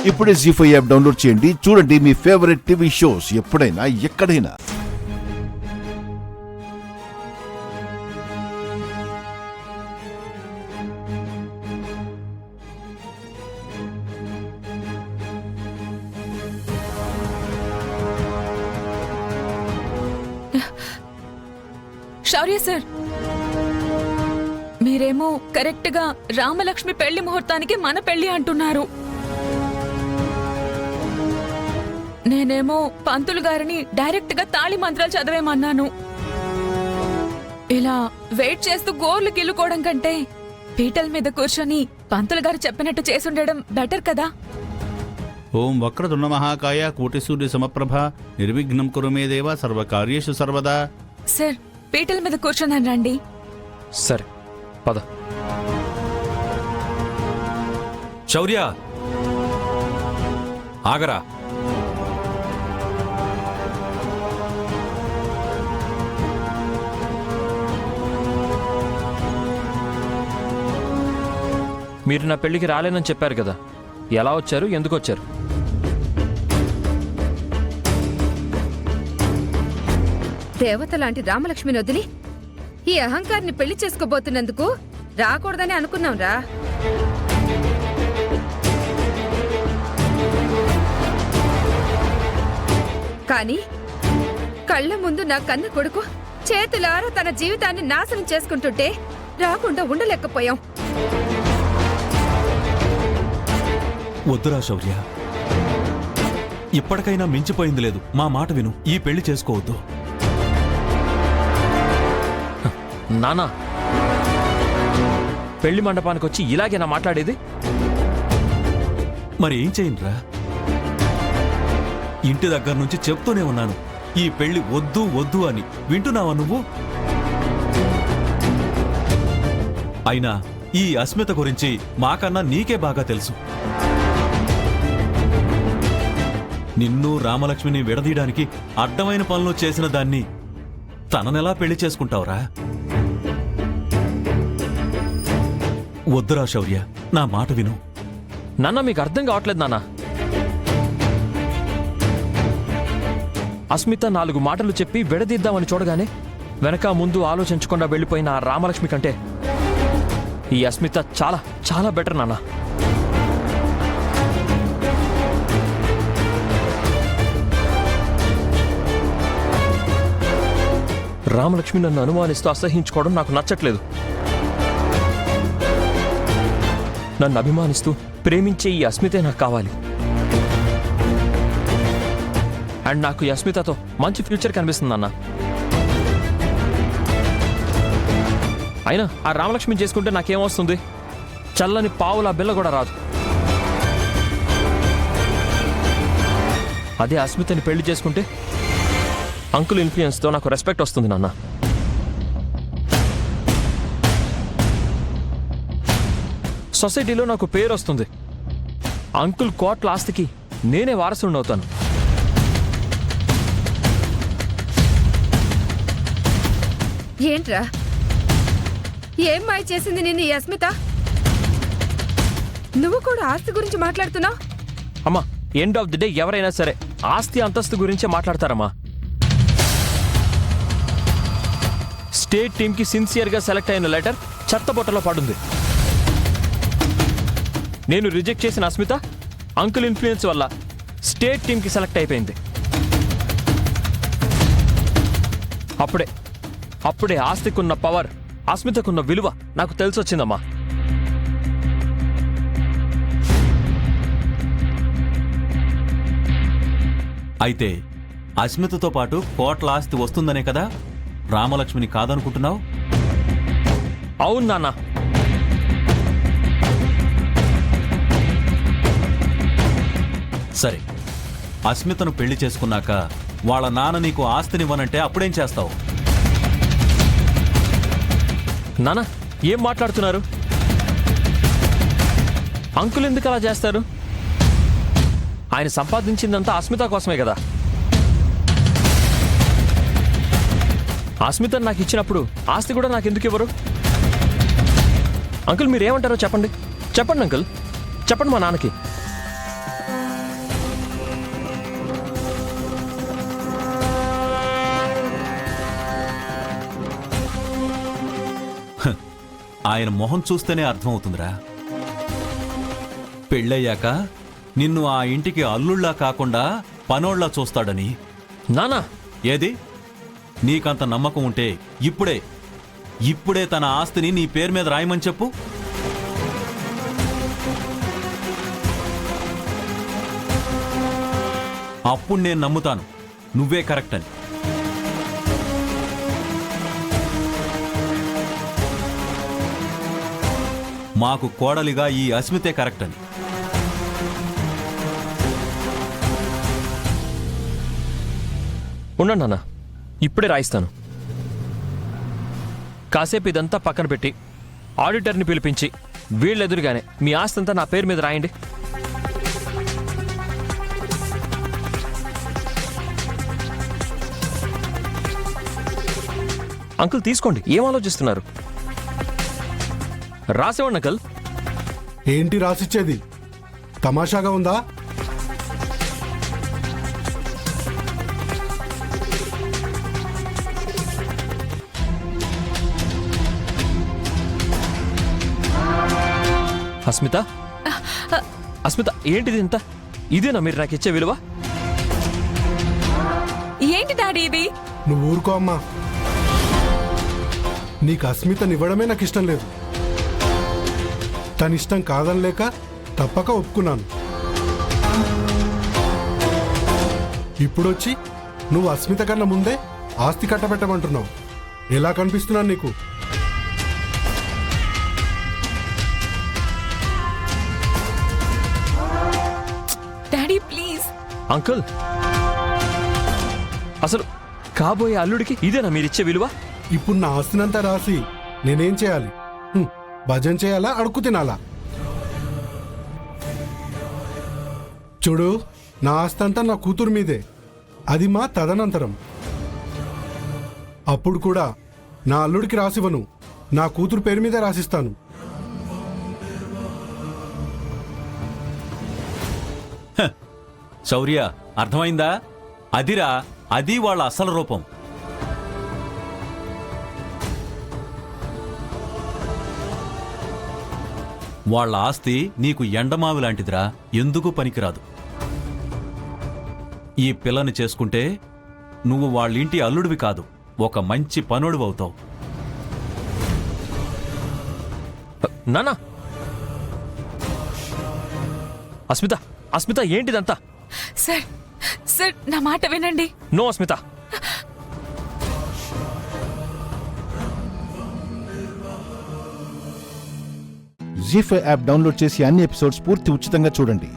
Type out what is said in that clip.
ఇప్పుడే జీ5 app download చేయండి. చూడండి మీ ఫేవరెట్ టీవీ షోస్ ఎప్పుడైనా ఎక్కడైనా. శౌర్య సార్, మీరేమో కరెక్ట్ గా రామలక్ష్మి పెళ్లి ముహూర్తానికి మన పెళ్లి అంటున్నారు. నేనేమో పంతులు గారిని డైరెక్ట్ గా తాళి మంత్రాలు చదివేమన్నాను. ఇలా వెయిట్ చేస్తూ గోర్లు గిల్లుకోవడం కంటే పీటల మీద కూర్చొని పంతులు గారు చెప్పినట్టు చేసుండడం బెటర్ కదా. ఓం వక్రతుండ మహాకాయ కోటిసూర్య సమప్రభ నిర్విఘ్నం కురు మే దేవ సర్వకార్యేషు సర్వదా. సార్, పీటల మీద కూర్చున్నాను రండి. సరే పద. శౌర్య ఆగరా. మీరు నా పెళ్లికి రాలేనని చెప్పారు కదా, ఎలా వచ్చారు, ఎందుకు వచ్చారు? దేవత లాంటి రామలక్ష్మిని వదిలి ఈ అహంకారిని పెళ్లి చేసుకోబోతున్నందుకు రాకూడదని అనుకున్నాం రా. కానీ కళ్ళ ముందు నా కన్న కొడుకు చేతులారా తన జీవితాన్ని నాశనం చేసుకుంటుంటే రాకుండా ఉండలేకపోయాం. వద్దురా శౌర్య, ఇప్పటికైనా మించిపోయింది లేదు. మా మాట విను, ఈ పెళ్లి చేసుకోవద్దు. నానా, పెళ్లి మండపానికి వచ్చి ఇలాగేనా మాట్లాడేది? మరి ఏం చేయండిరా? ఇంటి దగ్గర నుంచి చెప్తూనే ఉన్నాను, ఈ పెళ్లి వద్దు వద్దు అని. వింటున్నావా నువ్వు? అయినా ఈ అస్మిత గురించి మాకన్నా నీకే బాగా తెలుసు. నిన్ను రామలక్ష్మిని విడదీయడానికి అడ్డమైన పనులు చేసిన దాన్ని తననెలా పెళ్లి చేసుకుంటావురా? వద్దురా శౌర్య, నా మాట విను. నాన్న, మీకు అర్థం కావట్లేదు నాన్న. అస్మిత 4 మాటలు చెప్పి విడదీద్దామని చూడగానే వెనక ముందు ఆలోచించకుండా వెళ్ళిపోయిన ఆ రామలక్ష్మి కంటే ఈ అస్మిత చాలా చాలా బెటర్ నాన్న. రామలక్ష్మి నన్ను అనుమానిస్తూ అసహించుకోవడం నాకు నచ్చట్లేదు. నన్ను అభిమానిస్తూ ప్రేమించే ఈ అస్మితే నాకు కావాలి. అండ్ నాకు ఈ అస్మితతో మంచి ఫ్యూచర్ కనిపిస్తుంది అన్న. అయినా ఆ రామలక్ష్మి చేసుకుంటే నాకేమొస్తుంది? చల్లని పావుల బిల్ల కూడా రాదు. అదే అస్మితని పెళ్లి చేసుకుంటే అంకుల్ ఇన్ఫ్లుయెన్స్తో నాకు రెస్పెక్ట్ వస్తుంది నాన్న. సొసైటీలో నాకు పేరు వస్తుంది. అంకుల్ కోట్ల ఆస్తికి నేనే వారసుడిని అవుతాను. ఏంట్రా, ఏం మాయ చేసింది నిన్ను ఈ అస్మిత? నువ్వు కూడా ఆస్తి గురించి మాట్లాడుతున్నావు? అమ్మా, ఎండ్ ఆఫ్ ది డే ఎవరైనా సరే ఆస్తి అంతస్తు గురించే మాట్లాడతారమ్మా. స్టేట్ టీంకి సిన్సియర్గా సెలెక్ట్ అయిన లెటర్ చెత్తబొట్టలో పడుంది. నేను రిజెక్ట్ చేసిన అస్మిత అంకుల్ ఇన్ఫ్లుయెన్స్ వల్ల స్టేట్ టీంకి సెలెక్ట్ అయిపోయింది. అప్పుడే ఆస్తికున్న పవర్, అస్మితకున్న విలువ నాకు తెలిసొచ్చిందమ్మా. అయితే అస్మితతో పాటు కోట్ల ఆస్తి వస్తుందనే కదా రామలక్ష్మిని కాదనుకుంటున్నావు? అవును నాన్న. సరే, అస్మితను పెళ్లి చేసుకున్నాక వాళ్ళ నాన్న నీకు ఆస్తినివ్వనంటే అప్పుడేం చేస్తావు? నాన్న, ఏం మాట్లాడుతున్నారు? అంకుల్ ఎందుకు అలా చేస్తారు? ఆయన సంపాదించిందంతా అస్మిత కోసమే కదా. అస్మిత నాకు ఇచ్చినప్పుడు ఆస్తి కూడా నాకు ఎందుకు ఇవ్వరు? అంకుల్ మీరేమంటారో చెప్పండి. చెప్పండి అంకుల్, చెప్పండి మా నాన్నకి. ఆయన మొహం చూస్తేనే అర్థమవుతుందిరా. పెళ్ళయ్యాక నిన్ను ఆ ఇంటికి అల్లుళ్ళా కాకుండా పనోళ్లా చూస్తాడని. నానా ఏది నీకంత నమ్మకం ఉంటే ఇప్పుడే తన ఆస్తిని నీ పేరు మీద రాయమని చెప్పు. అప్పుడు నేను నమ్ముతాను నువ్వే కరెక్ట్ అని. మాకు కోడలిగా ఈ అస్మితే కరెక్ట్ అని. ఉండండి నాన్న, ఇప్పుడే రాయిస్తాను. కాసేపు ఇదంతా పక్కన పెట్టి ఆడిటర్ని పిలిపించి వీళ్ళెదురుగానే మీ ఆస్తంతా నా పేరు మీద రాయండి. అంకుల్ తీసుకోండి, ఏం ఆలోచిస్తున్నారు? రాసేవండి అంకుల్. ఏంటి రాసిచ్చేది? తమాషాగా ఉందా? అస్మిత, అస్మిత ఏంటిది ఇంత? ఇదేనా మీరు నాకు ఇచ్చే విలువ? ఏంటి డాడీ ఇది? నువ్వు ఊరుకో అమ్మా. నీకు అస్మితనివ్వడమే నాకు ఇష్టం లేదు. తన ఇష్టం కాదనలేక తప్పక ఒప్పుకున్నాను. ఇప్పుడొచ్చి నువ్వు అస్మిత కన్నా ముందే ఆస్తి కట్టబెట్టమంటున్నావు. ఎలా కనిపిస్తున్నాను నీకు? Daddy please. అంకుల్, అసలు కాబోయే అల్లుడికి ఇదేనా మీరిచ్చే విలువ? ఇప్పుడు నా ఆస్తినంతా రాసి నేనేం చేయాలి? భజన చేయాలా, అడుక్కు తినాలా? చూడు, నా ఆస్తి అంతా నా కూతురు మీదే. అది మా తదనంతరం. అప్పుడు కూడా నా అల్లుడికి రాసివ్వను, నా కూతురు పేరు మీదే రాసిస్తాను. శౌర్య, అర్థమైందా? అదిరా, అది వాళ్ళ అసలు రూపం. వాళ్ళ ఆస్తి నీకు ఎండమావి లాంటిదిరా, ఎందుకు పనికిరాదు. ఈ పిల్లని చేసుకుంటే నువ్వు వాళ్ళింటి అల్లుడివి కాదు, ఒక మంచి పనుడివి అవుతావు. నానా, అస్మిత, అస్మిత ఏంటిదంతా? సార్, సార్ నా మాట వినండి. నో అస్మిత. జీ5 యాప్ డౌన్లోడ్ చేసి అన్ని ఎపిసోడ్స్ పూర్తి ఉచితంగా చూడండి.